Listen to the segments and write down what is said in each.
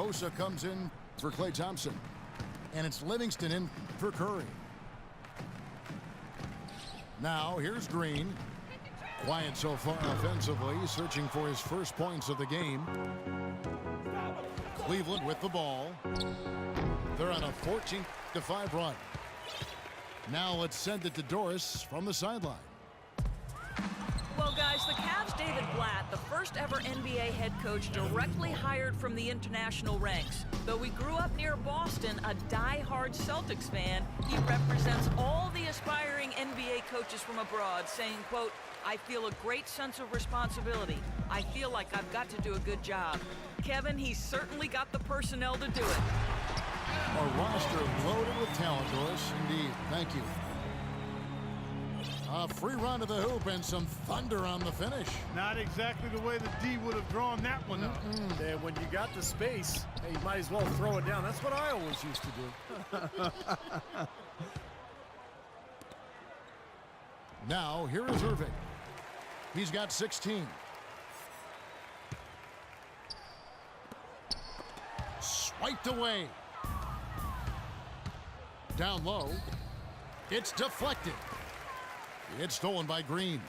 Osa comes in for Klay Thompson. And it's Livingston in for Curry. Now here's Green. Quiet so far offensively, searching for his first points of the game. Cleveland with the ball. They're on a 14-5 run. Now let's send it to Doris from the sideline. Well, guys, the Cavs' David Blatt, the first ever NBA head coach directly hired from the international ranks. Though he grew up near Boston, a die-hard Celtics fan, he represents all the aspiring NBA coaches from abroad, saying, quote, "I feel a great sense of responsibility. I feel like I've got to do a good job." Kevin, he's certainly got the personnel to do it. A roster loaded with talent, Doris. Indeed. Thank you. A free run to the hoop and some thunder on the finish. Not exactly the way the D would have drawn that one up. And when you got the space, hey, you might as well throw it down. That's what I always used to do. Now, here is Irving. He's got 16. Swiped away. Down low. It's deflected. It's stolen by Green.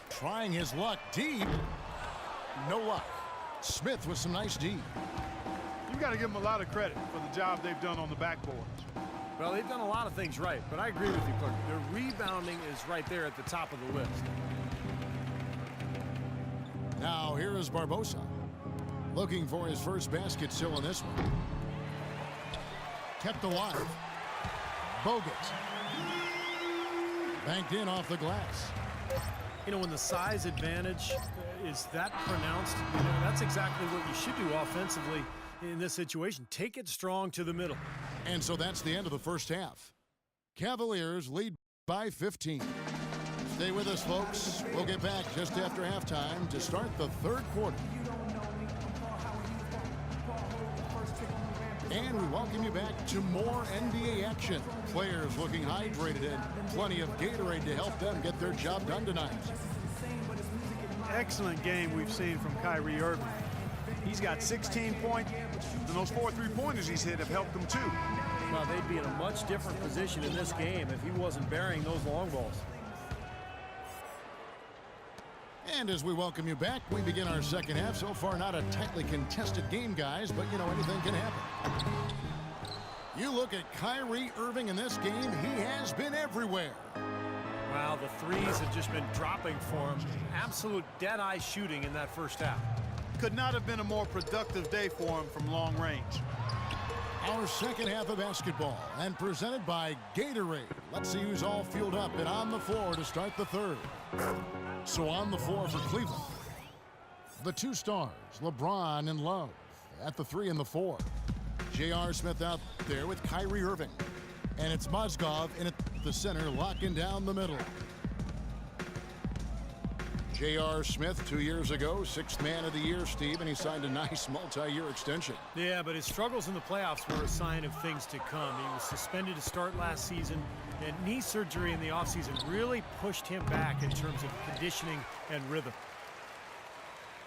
Trying his luck deep. No luck. Smith with some nice D. You got to give them a lot of credit for the job they've done on the backboards. Well, they've done a lot of things right, but I agree with you, Clark. Their rebounding is right there at the top of the list. Now here is Barbosa. Looking for his first basket still in this one. Kept alive. Bogut. Banked in off the glass. You know, when the size advantage is that pronounced, you know, that's exactly what you should do offensively in this situation. Take it strong to the middle. And so that's the end of the first half. Cavaliers lead by 15. Stay with us, folks. We'll get back just after halftime to start the third quarter. And we welcome you back to more NBA action. Players looking hydrated and plenty of Gatorade to help them get their job done tonight. Excellent game we've seen from Kyrie Irving. He's got 16 points, and those 4 3-pointers he's hit have helped him too. Well, they'd be in a much different position in this game if he wasn't burying those long balls. And as we welcome you back, we begin our second half. So far, not a tightly contested game, guys, but, you know, anything can happen. You look at Kyrie Irving in this game, he has been everywhere. Wow, the threes have just been dropping for him. Absolute dead-eye shooting in that first half. Could not have been a more productive day for him from long range. Our second half of basketball, and presented by Gatorade. Let's see who's all fueled up and on the floor to start the third. So on the floor for Cleveland, the two stars, LeBron and Love, at the 3 and the 4. J.R. Smith out there with Kyrie Irving. And it's Mozgov in at the center, locking down the middle. J.R. Smith 2 years ago, 6th man of the year, Steve, and he signed a nice multi-year extension. Yeah, but his struggles in the playoffs were a sign of things to come. He was suspended to start last season, and knee surgery in the offseason really pushed him back in terms of conditioning and rhythm.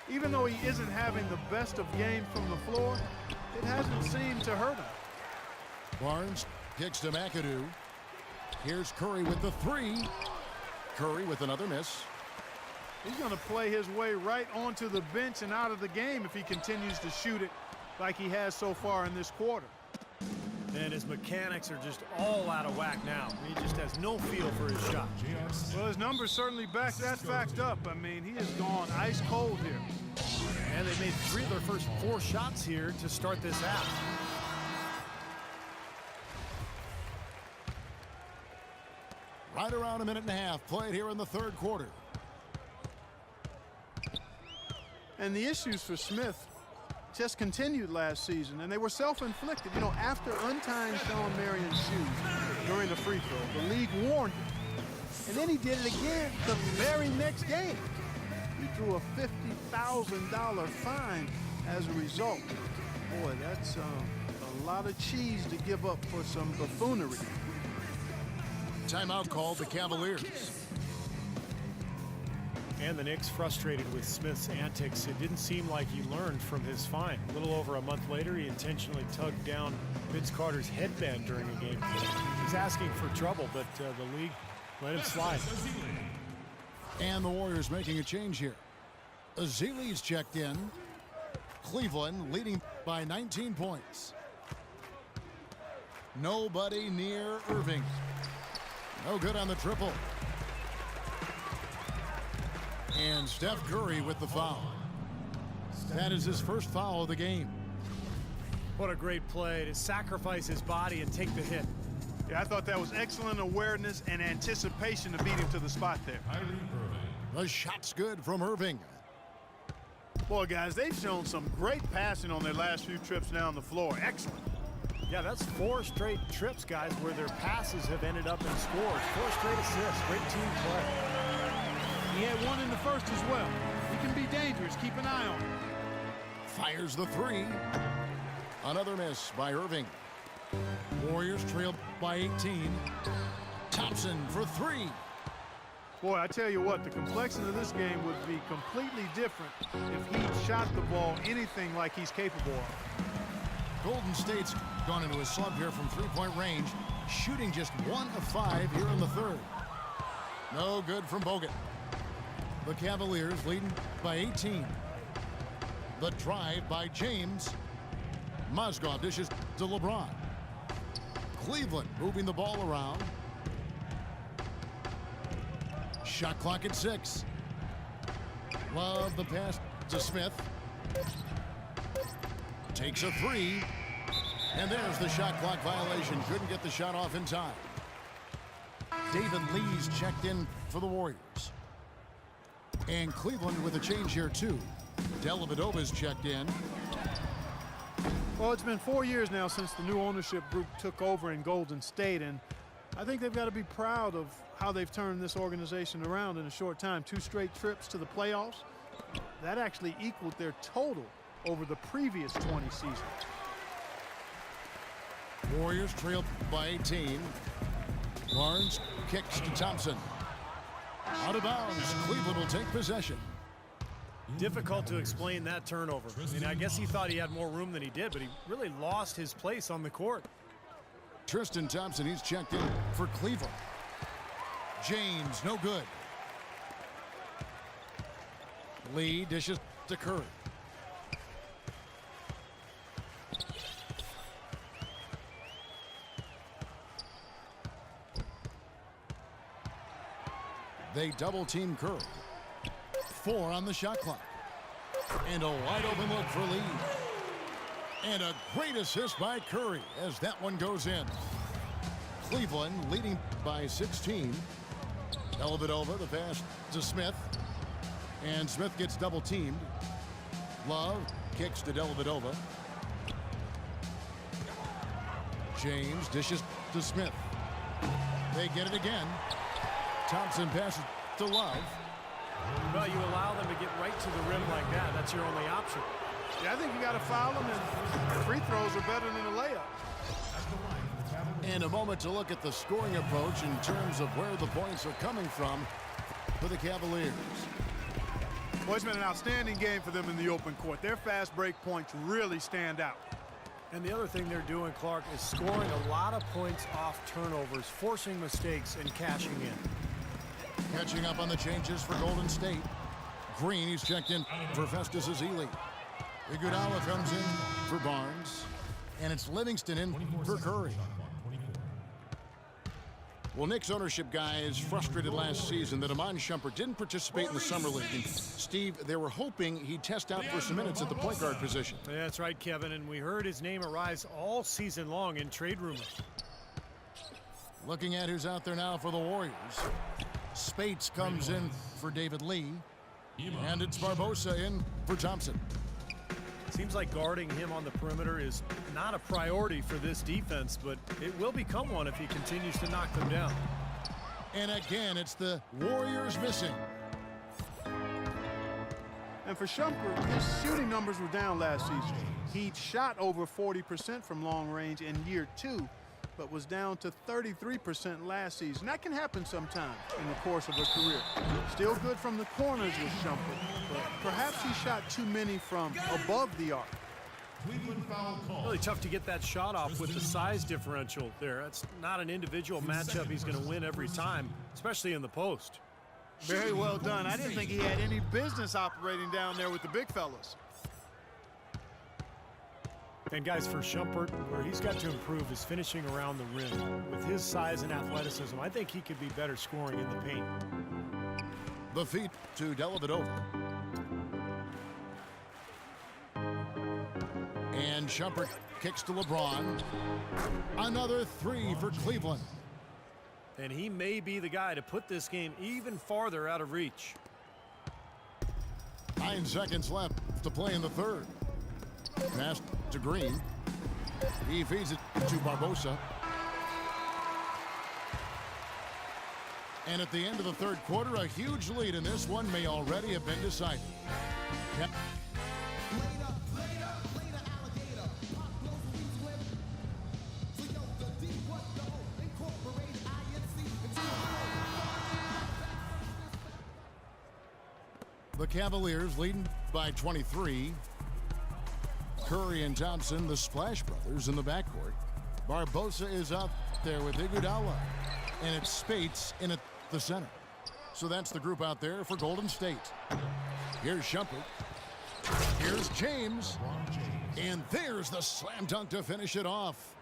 Even though he isn't having the best of games from the floor, it hasn't seemed to hurt him. Barnes kicks to McAdoo. Here's Curry with the 3. Curry with another miss. He's going to play his way right onto the bench and out of the game if he continues to shoot it like he has so far in this quarter. And his mechanics are just all out of whack now. He just has no feel for his shot. Well, his numbers certainly back that fact up. I mean, he has gone ice cold here. And they made 3 of their first 4 shots here to start this half. Right around a minute and a half played here in the third quarter. And the issues for Smith just continued last season, and they were self-inflicted. You know, after untying Sean Marion's shoes during the free throw, the league warned him. And then he did it again the very next game. He drew a $50,000 fine as a result. Boy, that's a lot of cheese to give up for some buffoonery. Timeout called the Cavaliers. And the Knicks frustrated with Smith's antics. It didn't seem like he learned from his fine. A little over a month later, he intentionally tugged down Vince Carter's headband during a game. He's asking for trouble, but the league let him slide. And the Warriors making a change here. Ezeli's checked in. Cleveland leading by 19 points. Nobody near Irving. No good on the triple. And Steph Curry with the foul. That is his first foul of the game. What a great play to sacrifice his body and take the hit. Yeah, I thought that was excellent awareness and anticipation to beat him to the spot there. The shot's good from Irving. Boy, guys, they've shown some great passing on their last few trips down the floor. Excellent. Yeah, that's 4 straight trips, guys, where their passes have ended up in scores. 4 straight assists. Great team play. He had one in the first as well. He can be dangerous. Keep an eye on him. Fires the three. Another miss by Irving. Warriors trailed by 18. Thompson for three. Boy, I tell you what, the complexion of this game would be completely different if he shot the ball anything like he's capable of. Golden State's gone into a slump here from three-point range, shooting just 1 of 5 here in the third. No good from Bogut. The Cavaliers leading by 18. The drive by James. Mozgov dishes to LeBron. Cleveland moving the ball around. Shot clock at 6. Love the pass to Smith. Takes a three. And there's the shot clock violation. Couldn't get the shot off in time. David Lee's checked in for the Warriors. And Cleveland with a change here too. Dellavedova's checked in. Well, it's been 4 years now since the new ownership group took over in Golden State, and I think they've got to be proud of how they've turned this organization around in a short time. 2 straight trips to the playoffs. That actually equaled their total over the previous 20 seasons. Warriors trailed by 18. Barnes kicks to Thompson. Out of bounds. Cleveland will take possession. Difficult to explain that turnover. I mean, I guess he thought he had more room than he did, but he really lost his place on the court. Tristan Thompson, he's checked in for Cleveland. James, no good. Lee dishes to Curry. They double team Curry. 4 on the shot clock. And a wide open look for Lee. And a great assist by Curry as that one goes in. Cleveland leading by 16. Dellavedova, the pass to Smith. And Smith gets double teamed. Love kicks to Dellavedova. James dishes to Smith. They get it again. Thompson passes to Love. Well, you allow them to get right to the rim like that. That's your only option. Yeah, I think you got to foul them, and free throws are better than a layup. And a moment to look at the scoring approach in terms of where the points are coming from for the Cavaliers. Well, it's been an outstanding game for them in the open court. Their fast break points really stand out. And the other thing they're doing, Clark, is scoring a lot of points off turnovers, forcing mistakes, and cashing in. Catching up on the changes for Golden State. Green, he's checked in for Festus Ezeli. Iguodala comes in for Barnes. And it's Livingston in for Curry. Well, Knicks ownership guys frustrated last season that Iman Shumpert didn't participate in the Summer League. And Steve, they were hoping he'd test out for some minutes at the point guard position. Yeah, that's right, Kevin. And we heard his name arise all season long in trade rumors. Looking at who's out there now for the Warriors. Spates comes in for David Lee. And it's Barbosa in for Thompson. Seems like guarding him on the perimeter is not a priority for this defense, but it will become one if he continues to knock them down. And again, it's the Warriors missing. And for Shumpert, his shooting numbers were down last season. He'd shot over 40% from long range in year 2. but was down to 33% last season. That can happen sometimes in the course of a career. Still good from the corners with Shumpert, but perhaps he shot too many from above the arc. Really tough to get that shot off with the size differential there. That's not an individual matchup he's going to win every time, especially in the post. Very well done. I didn't think he had any business operating down there with the big fellas. And guys, for Shumpert, where he's got to improve is finishing around the rim. With his size and athleticism, I think he could be better scoring in the paint. The feed to Dellavedova. And Shumpert kicks to LeBron. Another three for Cleveland. And he may be the guy to put this game even farther out of reach. 9 seconds left to play in the third. Pass to Green. He feeds it to Barbosa. And at the end of the third quarter, a huge lead in this one may already have been decided. The Cavaliers leading by 23. Curry and Thompson, the Splash Brothers, in the backcourt. Barbosa is out there with Iguodala. And it's Spates in at the center. So that's the group out there for Golden State. Here's Shumpert. Here's James. And there's the slam dunk to finish it off.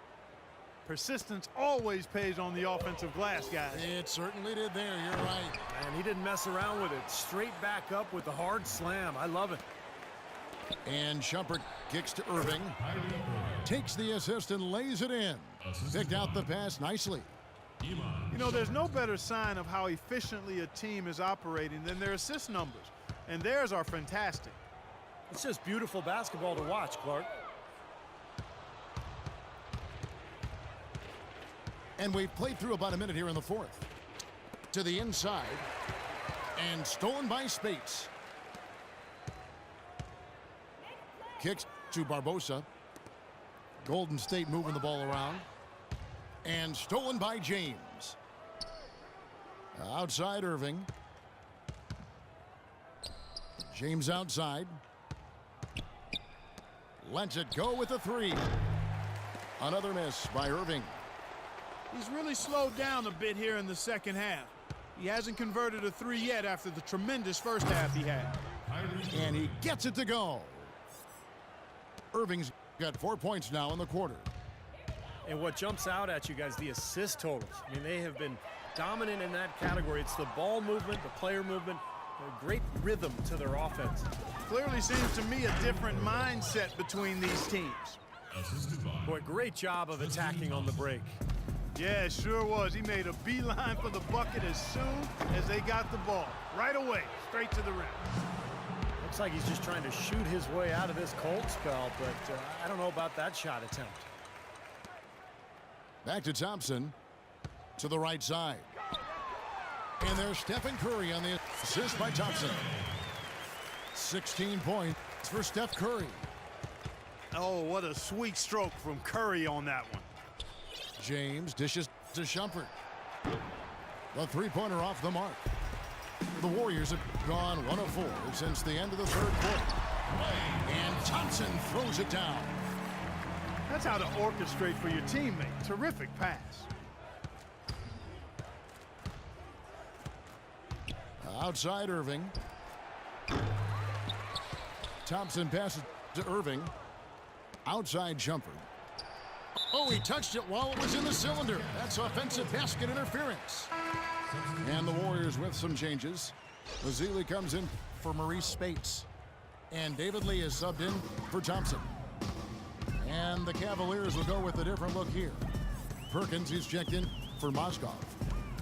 Persistence always pays on the offensive glass, guys. It certainly did there, you're right. And he didn't mess around with it. Straight back up with the hard slam. I love it. And Shumpert kicks to Irving. Takes the assist and lays it in. Picked out the pass nicely. You know, there's no better sign of how efficiently a team is operating than their assist numbers. And theirs are fantastic. It's just beautiful basketball to watch, Clark. And we've played through about a minute here in the fourth. To the inside. And stolen by Spates. Kicks to Barbosa. Golden State moving the ball around. And stolen by James. Outside Irving. James outside. Lets it go with a three. Another miss by Irving. He's really slowed down a bit here in the second half. He hasn't converted a three yet after the tremendous first half he had. And he gets it to go. Irving's got 4 points now in the quarter. And what jumps out at you guys, the assist totals. I mean, they have been dominant in that category. It's the ball movement, the player movement, a great rhythm to their offense. Clearly seems to me a different mindset between these teams. Boy, great job of attacking on the break. Yeah, it sure was. He made a beeline for the bucket as soon as they got the ball. Right away, straight to the rim. Looks like he's just trying to shoot his way out of this cold spell, but I don't know about that shot attempt. Back to Thompson. To the right side. And there's Stephen Curry on the assist by Thompson. 16 points for Steph Curry. Oh, what a sweet stroke from Curry on that one. James dishes to Shumpert. The three-pointer off the mark. The Warriors have gone 1 of 4 since the end of the third quarter. And Thompson throws it down. That's how to orchestrate for your teammate. Terrific pass. Outside Irving. Thompson passes to Irving. Outside Shumpert. Oh, he touched it while it was in the cylinder. That's offensive basket interference. And the Warriors with some changes. Mazzilli comes in for Maurice Spates. And David Lee is subbed in for Thompson. And the Cavaliers will go with a different look here. Perkins is checked in for Moskov.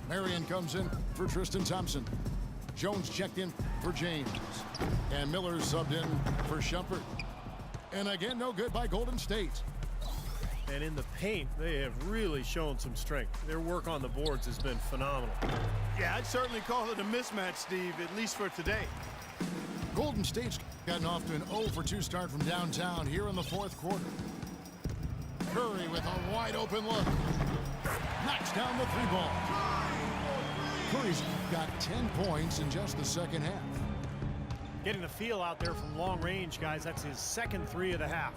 Marion comes in for Tristan Thompson. Jones checked in for James. And Miller subbed in for Shumpert. And again, no good by Golden State. And in the paint, they have really shown some strength. Their work on the boards has been phenomenal. Yeah, I'd certainly call it a mismatch, Steve, at least for today. Golden State's gotten off to an 0-for-2 start from downtown here in the fourth quarter. Curry with a wide open look. Knocks down the three ball. Curry's got 10 points in just the second half. Getting the feel out there from long range, guys. That's his second three of the half.